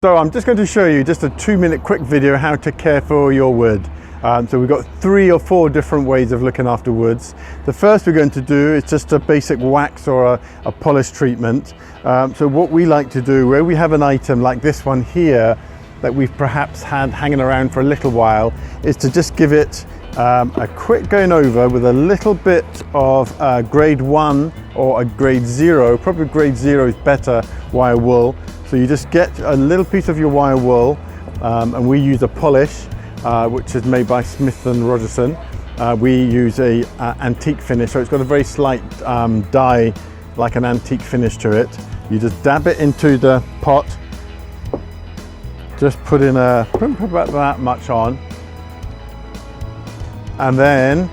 So I'm just going to show you just a 2-minute quick video how to care for your wood. So we've got 3 or 4 different ways of looking after woods. The first we're going to do is just a basic wax or a polish treatment. So what we like to do, where we have an item like this one here that we've perhaps had hanging around for a little while, is to just give it a quick going over with a little bit of grade 1 or a grade 0, probably grade 0 is better, wire wool. So you just get a little piece of your wire wool, and we use a polish, which is made by Smith & Rogerson. We use a antique finish, so it's got a very slight dye, like an antique finish to it. You just dab it into the pot, just put in about that much on, and then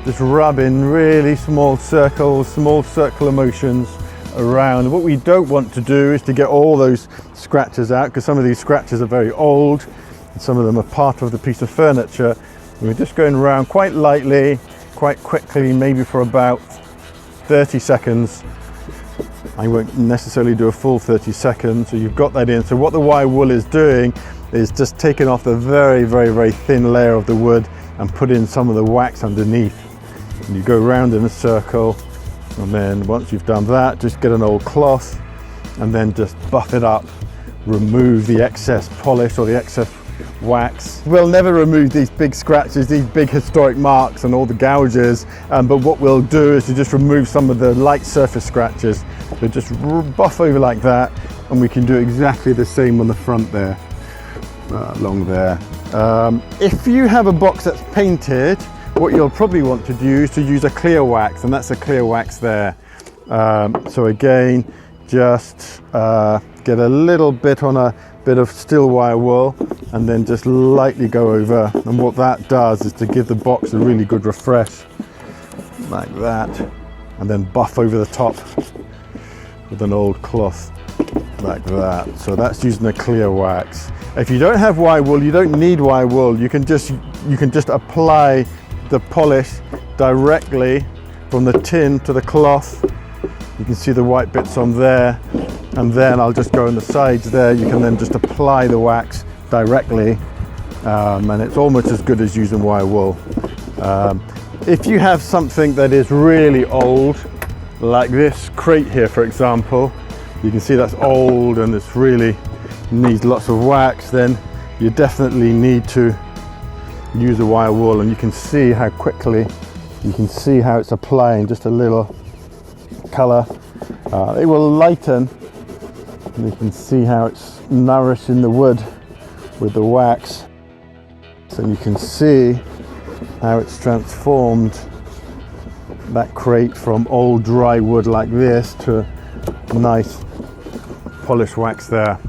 just rub in really small circular motions around. What we don't want to do is to get all those scratches out, because some of these scratches are very old and some of them are part of the piece of furniture. We're just going around quite lightly, quite quickly, maybe for about 30 seconds. I won't necessarily do a full 30 seconds, so you've got that in. So what the wire wool is doing is just taking off the very thin layer of the wood and put in some of the wax underneath. And you go around in a circle, and then once you've done that, just get an old cloth and then just buff it up, remove the excess polish or the excess wax. We'll never remove these big scratches, these big historic marks and all the gouges, but what we'll do is to just remove some of the light surface scratches. So just buff over like that, and we can do exactly the same on the front there, along there. If you have a box that's painted, what you'll probably want to do is to use a clear wax, and that's a clear wax there. So again, just get a little bit on a bit of steel wire wool and then just lightly go over, and what that does is to give the box a really good refresh, like that, and then buff over the top with an old cloth, like that. So that's using a clear wax. If you don't have wire wool, you don't need wire wool. You can just apply the polish directly from the tin to the cloth. You can see the white bits on there, and then I'll just go on the sides there. You can then just apply the wax directly, and it's almost as good as using wire wool. If you have something that is really old, like this crate here for example, you can see that's old and it's really needs lots of wax, then you definitely need to use a wire wool, and you can see how quickly, you can see how it's applying just a little color. It will lighten, and you can see how it's nourishing the wood with the wax. So you can see how it's transformed that crate from old dry wood like this to nice polished wax there.